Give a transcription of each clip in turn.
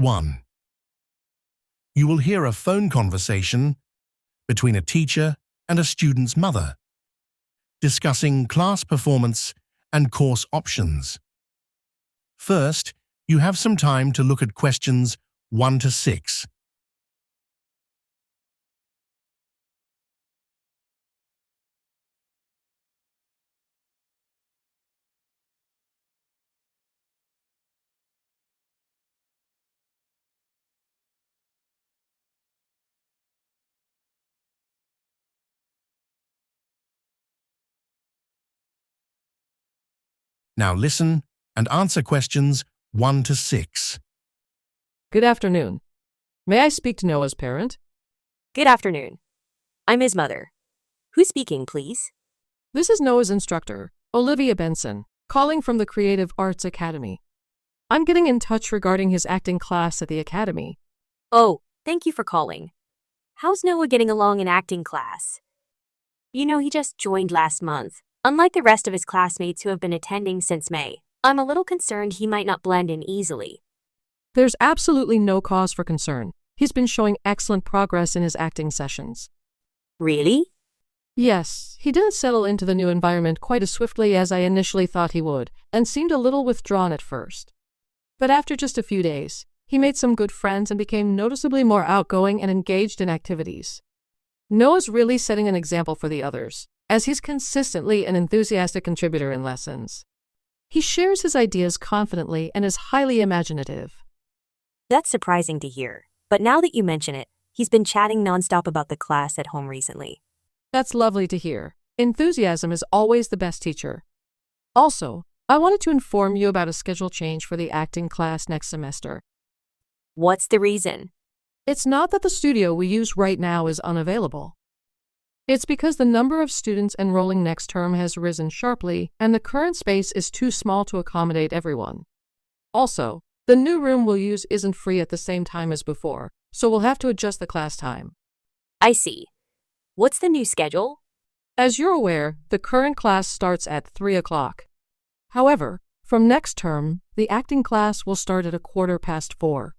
1. You will hear a phone conversation between a teacher and a student's mother, discussing class performance and course options. First, you have some time to look at questions 1 to 6. Now listen and answer questions 1 to 6. Good afternoon. May I speak to Noah's parent? Good afternoon. I'm his mother. Who's speaking, please? This is Noah's instructor, Olivia Benson, calling from the Creative Arts Academy. I'm getting in touch regarding his acting class at the academy. Oh, thank you for calling. How's Noah getting along in acting class? You know, he just joined last month. Unlike the rest of his classmates who have been attending since May, I'm a little concerned he might not blend in easily. There's absolutely no cause for concern. He's been showing excellent progress in his acting sessions. Really? Yes, he didn't settle into the new environment quite as swiftly as I initially thought he would, and seemed a little withdrawn at first. But after just a few days, he made some good friends and became noticeably more outgoing and engaged in activities. Noah's really setting an example for the others, as he's consistently an enthusiastic contributor in lessons. He shares his ideas confidently and is highly imaginative. That's surprising to hear, but now that you mention it, he's been chatting nonstop about the class at home recently. That's lovely to hear. Enthusiasm is always the best teacher. Also, I wanted to inform you about a schedule change for the acting class next semester. What's the reason? It's not that the studio we use right now is unavailable. It's because the number of students enrolling next term has risen sharply, and the current space is too small to accommodate everyone. Also, the new room we'll use isn't free at the same time as before, so we'll have to adjust the class time. I see. What's the new schedule? As you're aware, the current class starts at 3 o'clock. However, from next term, the acting class will start at 4:15.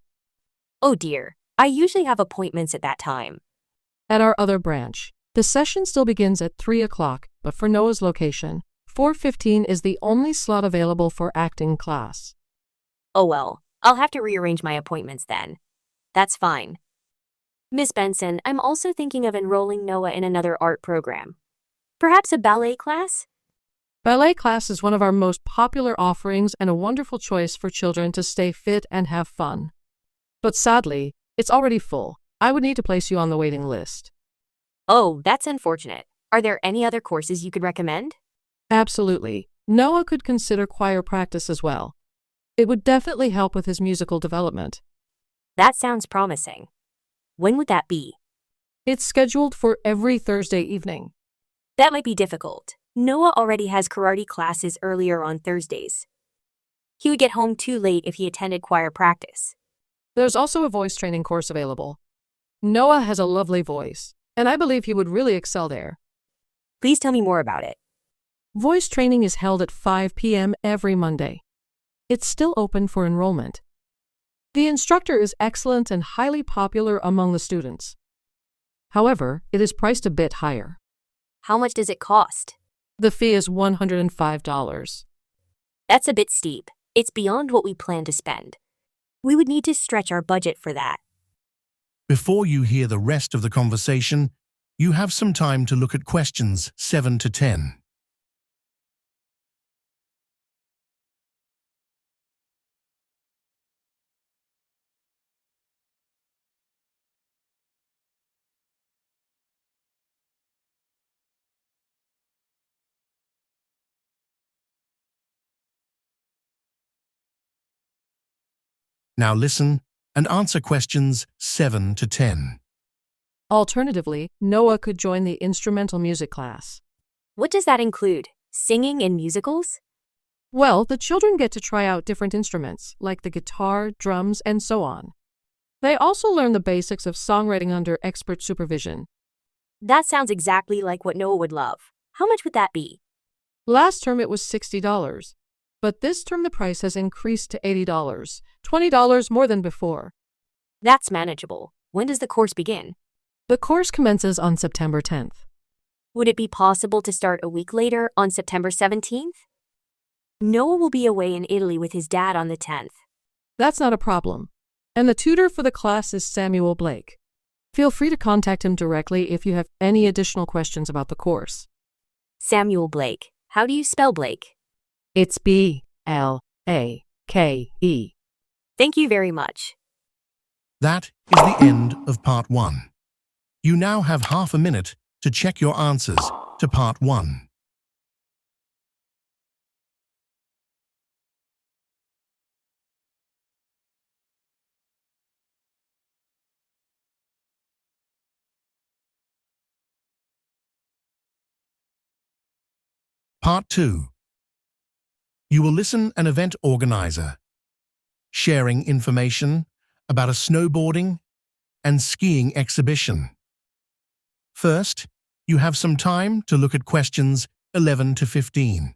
Oh dear, I usually have appointments at that time. At our other branch, the session still begins at 3 o'clock, but for Noah's location, 4:15 is the only slot available for acting class. Oh well, I'll have to rearrange my appointments then. That's fine. Miss Benson, I'm also thinking of enrolling Noah in another art program. Perhaps a ballet class? Ballet class is one of our most popular offerings and a wonderful choice for children to stay fit and have fun. But sadly, it's already full. I would need to place you on the waiting list. Oh, that's unfortunate. Are there any other courses you could recommend? Absolutely. Noah could consider choir practice as well. It would definitely help with his musical development. That sounds promising. When would that be? It's scheduled for every Thursday evening. That might be difficult. Noah already has karate classes earlier on Thursdays. He would get home too late if he attended choir practice. There's also a voice training course available. Noah has a lovely voice, and I believe he would really excel there. Please tell me more about it. Voice training is held at 5 p.m. every Monday. It's still open for enrollment. The instructor is excellent and highly popular among the students. However, it is priced a bit higher. How much does it cost? The fee is $105. That's a bit steep. It's beyond what we plan to spend. We would need to stretch our budget for that. Before you hear the rest of the conversation, you have some time to look at questions 7 to 10. Now listen and answer questions 7 to 10. Alternatively, Noah could join the instrumental music class. What does that include? Singing in musicals? Well, the children get to try out different instruments, like the guitar, drums, and so on. They also learn the basics of songwriting under expert supervision. That sounds exactly like what Noah would love. How much would that be? Last term it was $60. but this term the price has increased to $80, $20 more than before. That's manageable. When does the course begin? The course commences on September 10th. Would it be possible to start a week later on September 17th? Noah will be away in Italy with his dad on the 10th. That's not a problem. And the tutor for the class is Samuel Blake. Feel free to contact him directly if you have any additional questions about the course. Samuel Blake. How do you spell Blake? It's Blake. Thank you very much. That is the end of Part 1. You now have half a minute to check your answers to Part 1. Part 2. You will listen an event organizer, sharing information about a snowboarding and skiing exhibition. First, you have some time to look at questions 11 to 15.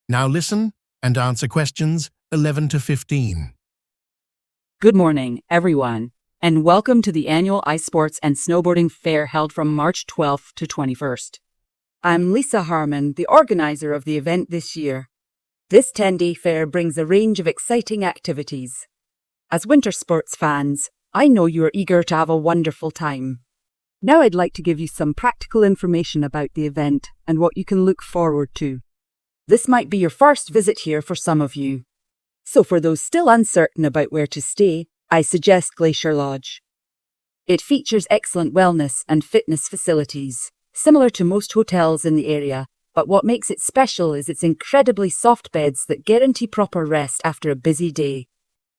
Now listen and answer questions 11 to 15. Good morning, everyone, and welcome to the annual Ice Sports and Snowboarding Fair held from March 12th to 21st. I'm Lisa Harmon, the organizer of the event this year. This 10-day fair brings a range of exciting activities. As winter sports fans, I know you are eager to have a wonderful time. Now I'd like to give you some practical information about the event and what you can look forward to. This might be your first visit here for some of you. So for those still uncertain about where to stay, I suggest Glacier Lodge. It features excellent wellness and fitness facilities, similar to most hotels in the area, but what makes it special is its incredibly soft beds that guarantee proper rest after a busy day.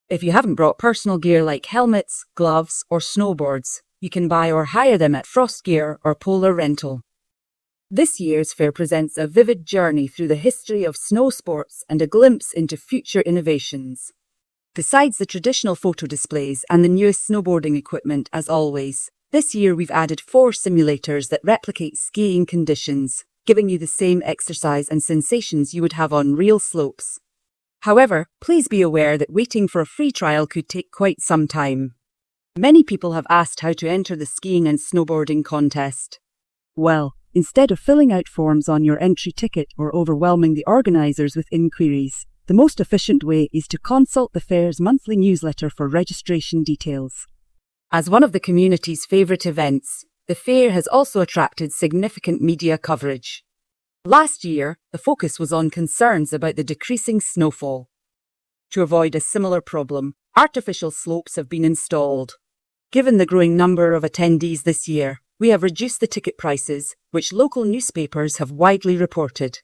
If you haven't brought personal gear like helmets, gloves, or snowboards, you can buy or hire them at Frost Gear or Polar Rental. This year's fair presents a vivid journey through the history of snow sports and a glimpse into future innovations. Besides the traditional photo displays and the newest snowboarding equipment, as always, this year we've added 4 simulators that replicate skiing conditions, giving you the same exercise and sensations you would have on real slopes. However, please be aware that waiting for a free trial could take quite some time. Many people have asked how to enter the skiing and snowboarding contest. Well, instead of filling out forms on your entry ticket or overwhelming the organisers with inquiries, the most efficient way is to consult the fair's monthly newsletter for registration details. As one of the community's favourite events, the fair has also attracted significant media coverage. Last year, the focus was on concerns about the decreasing snowfall. To avoid a similar problem, artificial slopes have been installed. Given the growing number of attendees this year, we have reduced the ticket prices, which local newspapers have widely reported.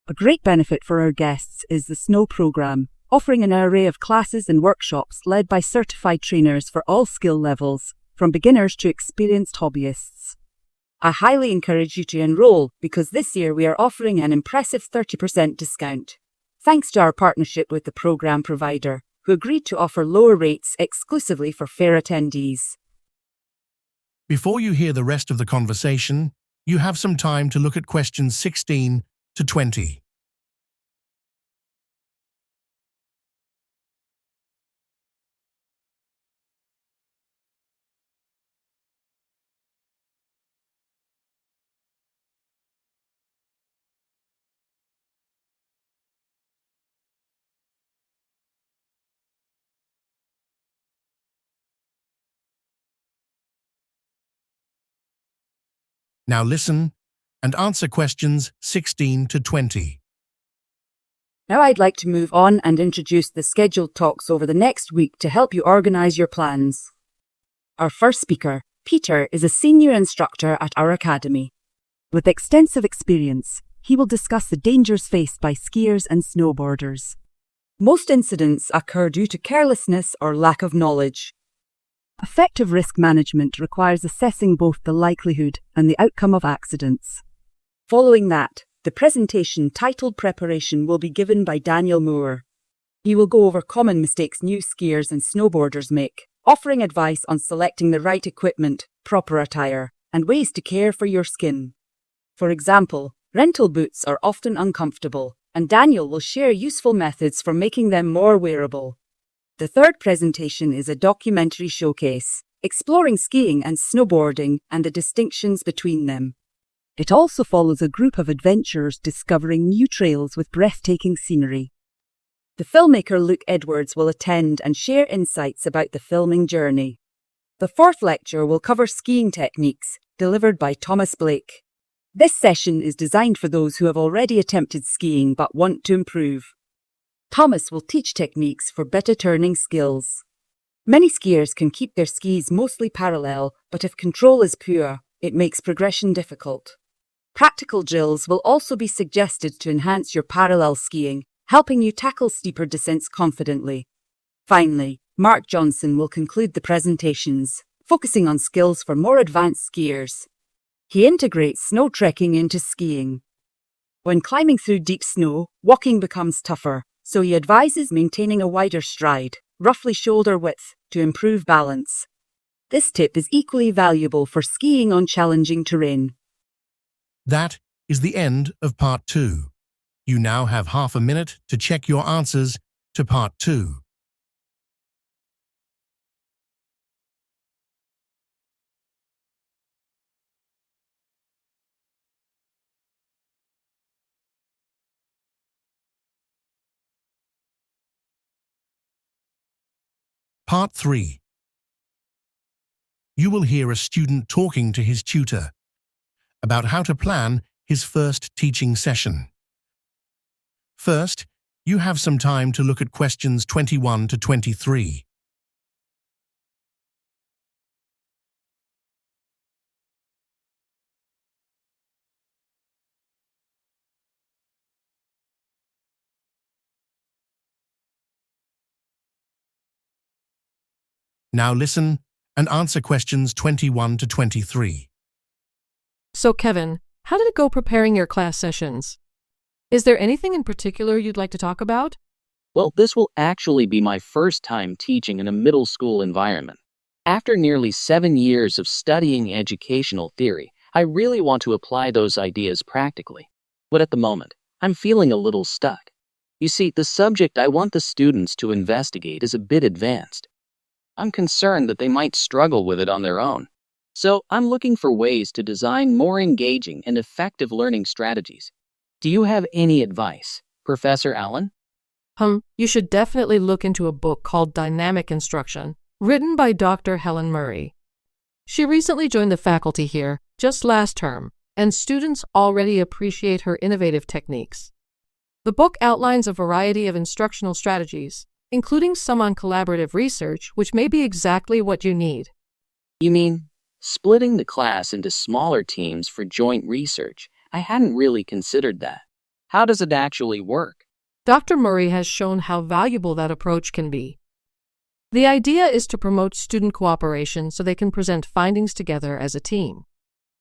A great benefit for our guests is the Snow Programme, offering an array of classes and workshops led by certified trainers for all skill levels, from beginners to experienced hobbyists. I highly encourage you to enroll because this year we are offering an impressive 30% discount. Thanks to our partnership with the programme provider, who agreed to offer lower rates exclusively for fair attendees. Before you hear the rest of the conversation, you have some time to look at questions 16 to 20. Now listen and answer questions 16 to 20. Now I'd like to move on and introduce the scheduled talks over the next week to help you organise your plans. Our first speaker, Peter, is a senior instructor at our academy. With extensive experience, he will discuss the dangers faced by skiers and snowboarders. Most incidents occur due to carelessness or lack of knowledge. Effective risk management requires assessing both the likelihood and the outcome of accidents. Following that, the presentation titled Preparation will be given by Daniel Moore. He will go over common mistakes new skiers and snowboarders make, offering advice on selecting the right equipment, proper attire, and ways to care for your skin. For example, rental boots are often uncomfortable, and Daniel will share useful methods for making them more wearable. The third presentation is a documentary showcase, exploring skiing and snowboarding and the distinctions between them. It also follows a group of adventurers discovering new trails with breathtaking scenery. The filmmaker Luke Edwards will attend and share insights about the filming journey. The fourth lecture will cover skiing techniques, delivered by Thomas Blake. This session is designed for those who have already attempted skiing but want to improve. Thomas will teach techniques for better turning skills. Many skiers can keep their skis mostly parallel, but if control is poor, it makes progression difficult. Practical drills will also be suggested to enhance your parallel skiing, helping you tackle steeper descents confidently. Finally, Mark Johnson will conclude the presentations, focusing on skills for more advanced skiers. He integrates snow trekking into skiing. When climbing through deep snow, walking becomes tougher, so he advises maintaining a wider stride, roughly shoulder width, to improve balance. This tip is equally valuable for skiing on challenging terrain. That is the end of Part 2. You now have half a minute to check your answers to Part 2. Part 3. You will hear a student talking to his tutor about how to plan his first teaching session. First, you have some time to look at questions 21 to 23. Now listen and answer questions 21 to 23. So, Kevin, how did it go preparing your class sessions? Is there anything in particular you'd like to talk about? Well, this will actually be my first time teaching in a middle school environment. After nearly 7 years of studying educational theory, I really want to apply those ideas practically. But at the moment, I'm feeling a little stuck. You see, the subject I want the students to investigate is a bit advanced. I'm concerned that they might struggle with it on their own. So I'm looking for ways to design more engaging and effective learning strategies. Do you have any advice, Professor Allen? You should definitely look into a book called Dynamic Instruction, written by Dr. Helen Murray. She recently joined the faculty here, just last term, and students already appreciate her innovative techniques. The book outlines a variety of instructional strategies, including some on collaborative research, which may be exactly what you need. You mean splitting the class into smaller teams for joint research? I hadn't really considered that. How does it actually work? Dr. Murray has shown how valuable that approach can be. The idea is to promote student cooperation so they can present findings together as a team.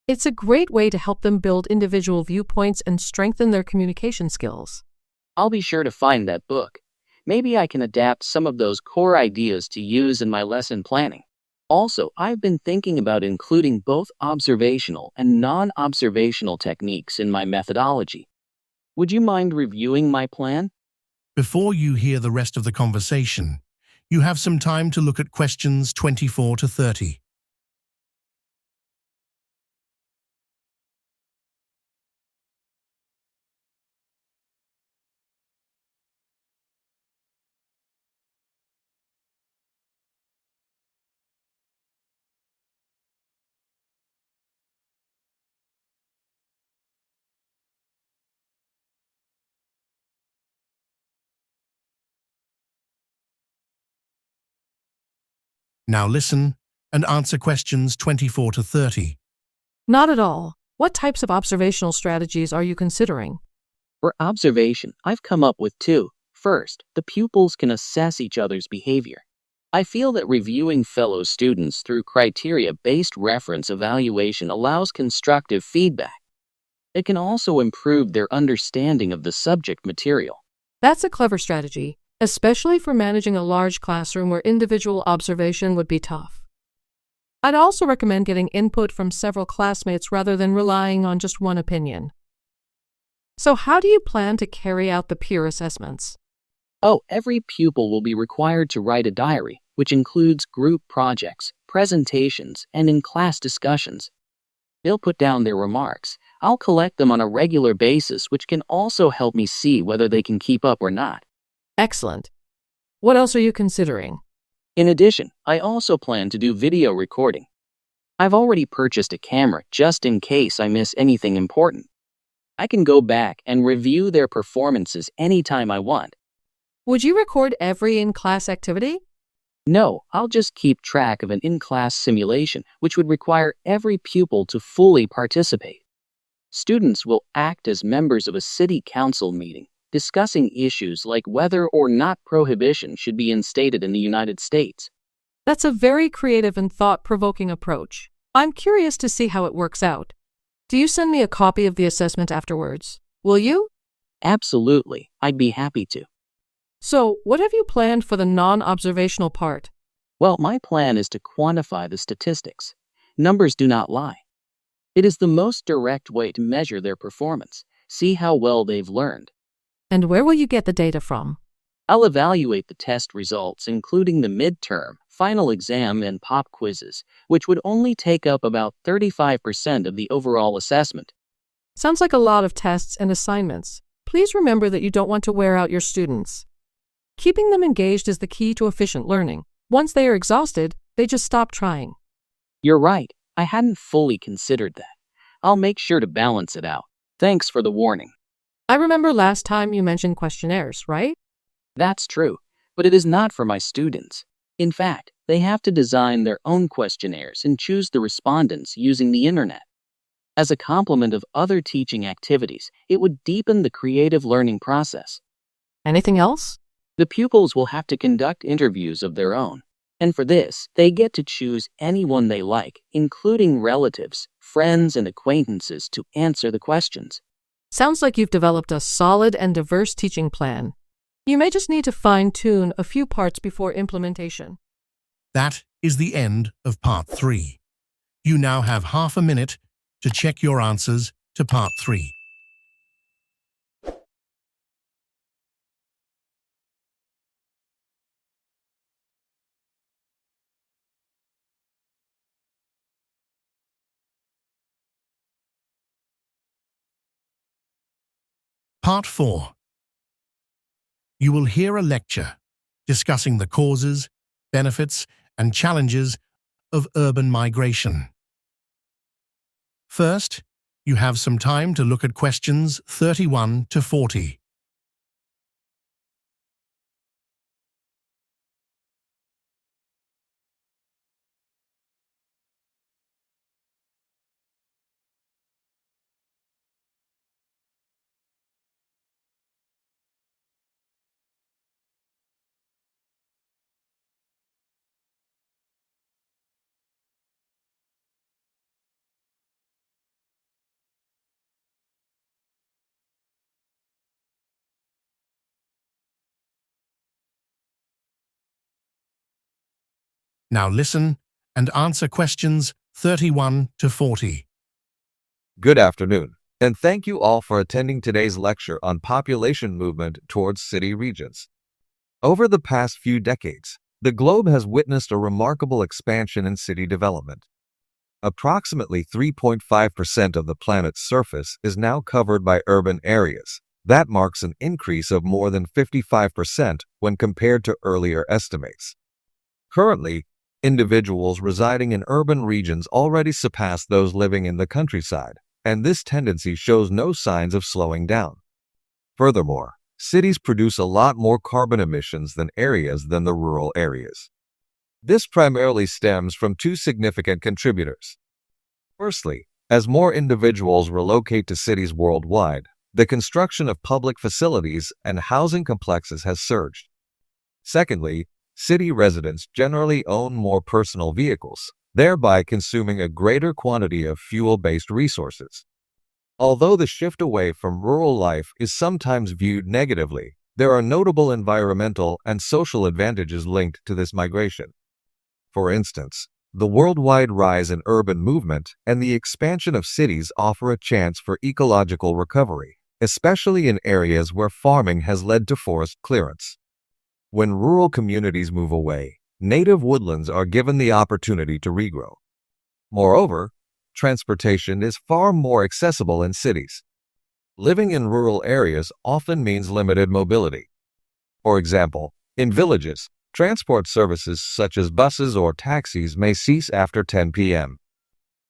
It's a great way to help them build individual viewpoints and strengthen their communication skills. I'll be sure to find that book. Maybe I can adapt some of those core ideas to use in my lesson planning. Also, I've been thinking about including both observational and non-observational techniques in my methodology. Would you mind reviewing my plan? Before you hear the rest of the conversation, you have some time to look at questions 24 to 30. Now listen and answer questions 24 to 30. Not at all. What types of observational strategies are you considering? For observation, I've come up with 2. First, the pupils can assess each other's behavior. I feel that reviewing fellow students through criteria-based reference evaluation allows constructive feedback. It can also improve their understanding of the subject material. That's a clever strategy, especially for managing a large classroom where individual observation would be tough. I'd also recommend getting input from several classmates rather than relying on just one opinion. So how do you plan to carry out the peer assessments? Oh, every pupil will be required to write a diary, which includes group projects, presentations, and in-class discussions. They'll put down their remarks. I'll collect them on a regular basis, which can also help me see whether they can keep up or not. Excellent. What else are you considering? In addition, I also plan to do video recording. I've already purchased a camera just in case I miss anything important. I can go back and review their performances anytime I want. Would you record every in-class activity? No, I'll just keep track of an in-class simulation, which would require every pupil to fully participate. Students will act as members of a city council meeting, discussing issues like whether or not prohibition should be instated in the United States. That's a very creative and thought-provoking approach. I'm curious to see how it works out. Do you send me a copy of the assessment afterwards? Will you? Absolutely, I'd be happy to. So, what have you planned for the non-observational part? Well, my plan is to quantify the statistics. Numbers do not lie. It is the most direct way to measure their performance, see how well they've learned. And where will you get the data from? I'll evaluate the test results, including the midterm, final exam, and pop quizzes, which would only take up about 35% of the overall assessment. Sounds like a lot of tests and assignments. Please remember that you don't want to wear out your students. Keeping them engaged is the key to efficient learning. Once they are exhausted, they just stop trying. You're right. I hadn't fully considered that. I'll make sure to balance it out. Thanks for the warning. I remember last time you mentioned questionnaires, right? That's true, but it is not for my students. In fact, they have to design their own questionnaires and choose the respondents using the internet. As a complement of other teaching activities, it would deepen the creative learning process. Anything else? The pupils will have to conduct interviews of their own, and for this, they get to choose anyone they like, including relatives, friends, and acquaintances, to answer the questions. Sounds like you've developed a solid and diverse teaching plan. You may just need to fine-tune a few parts before implementation. That is the end of Part 3. You now have half a minute to check your answers to Part 3. Part 4. You will hear a lecture discussing the causes, benefits, and challenges of urban migration. First, you have some time to look at questions 31 to 40. Now listen and answer questions 31 to 40. Good afternoon, and thank you all for attending today's lecture on population movement towards city regions. Over the past few decades, the globe has witnessed a remarkable expansion in city development. Approximately 3.5% of the planet's surface is now covered by urban areas. That marks an increase of more than 55% when compared to earlier estimates. Currently, individuals residing in urban regions already surpass those living in the countryside, and this tendency shows no signs of slowing down. Furthermore, cities produce a lot more carbon emissions than the rural areas. This primarily stems from two significant contributors. Firstly, as more individuals relocate to cities worldwide, the construction of public facilities and housing complexes has surged. Secondly, city residents generally own more personal vehicles, thereby consuming a greater quantity of fuel-based resources. Although the shift away from rural life is sometimes viewed negatively, there are notable environmental and social advantages linked to this migration. For instance, the worldwide rise in urban movement and the expansion of cities offer a chance for ecological recovery, especially in areas where farming has led to forest clearance. When rural communities move away, native woodlands are given the opportunity to regrow. Moreover, transportation is far more accessible in cities. Living in rural areas often means limited mobility. For example, in villages, transport services such as buses or taxis may cease after 10 p.m.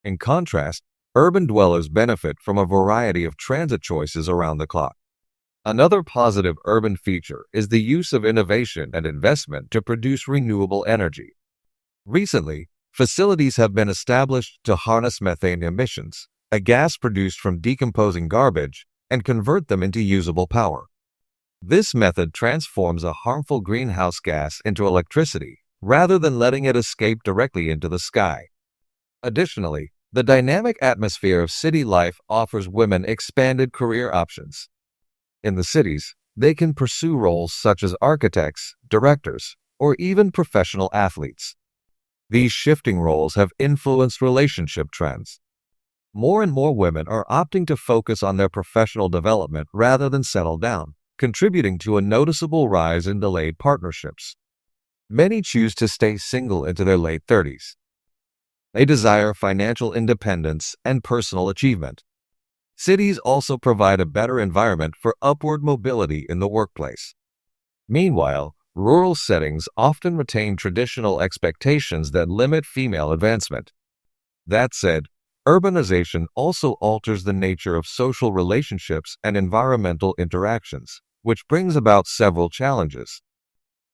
In contrast, urban dwellers benefit from a variety of transit choices around the clock. Another positive urban feature is the use of innovation and investment to produce renewable energy. Recently, facilities have been established to harness methane emissions, a gas produced from decomposing garbage, and convert them into usable power. This method transforms a harmful greenhouse gas into electricity, rather than letting it escape directly into the sky. Additionally, the dynamic atmosphere of city life offers women expanded career options. In the cities, they can pursue roles such as architects, directors, or even professional athletes. These shifting roles have influenced relationship trends. More and more women are opting to focus on their professional development rather than settle down, contributing to a noticeable rise in delayed partnerships. Many choose to stay single into their late 30s. They desire financial independence and personal achievement. Cities also provide a better environment for upward mobility in the workplace. Meanwhile, rural settings often retain traditional expectations that limit female advancement. That said, urbanization also alters the nature of social relationships and environmental interactions, which brings about several challenges.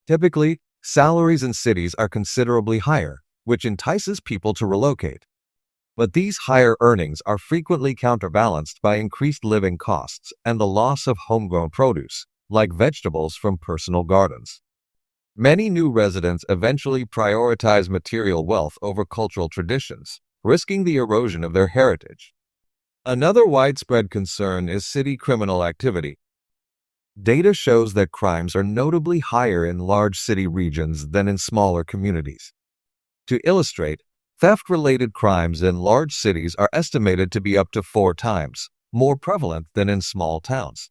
Typically, salaries in cities are considerably higher, which entices people to relocate. But these higher earnings are frequently counterbalanced by increased living costs and the loss of homegrown produce, like vegetables from personal gardens. Many new residents eventually prioritize material wealth over cultural traditions, risking the erosion of their heritage. Another widespread concern is city criminal activity. Data shows that crimes are notably higher in large city regions than in smaller communities. To illustrate, theft-related crimes in large cities are estimated to be up to 4 times more prevalent than in small towns.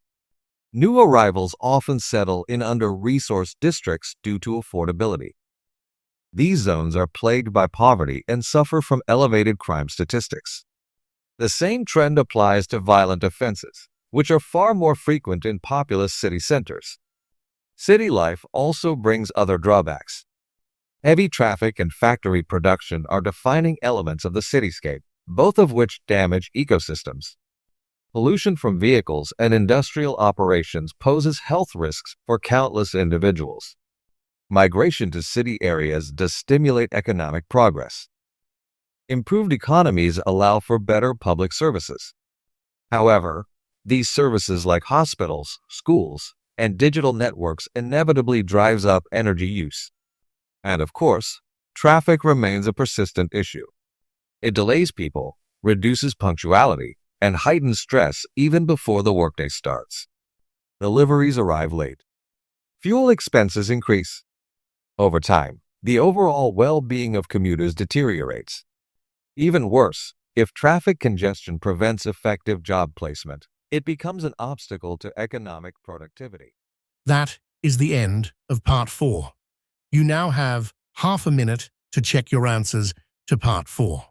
New arrivals often settle in under-resourced districts due to affordability. These zones are plagued by poverty and suffer from elevated crime statistics. The same trend applies to violent offenses, which are far more frequent in populous city centers. City life also brings other drawbacks. Heavy traffic and factory production are defining elements of the cityscape, both of which damage ecosystems. Pollution from vehicles and industrial operations poses health risks for countless individuals. Migration to city areas does stimulate economic progress. Improved economies allow for better public services. However, these services like hospitals, schools, and digital networks inevitably drives up energy use. And of course, traffic remains a persistent issue. It delays people, reduces punctuality, and heightens stress even before the workday starts. Deliveries arrive late. Fuel expenses increase. Over time, the overall well-being of commuters deteriorates. Even worse, if traffic congestion prevents effective job placement, it becomes an obstacle to economic productivity. That is the end of Part 4. You now have half a minute to check your answers to Part 4.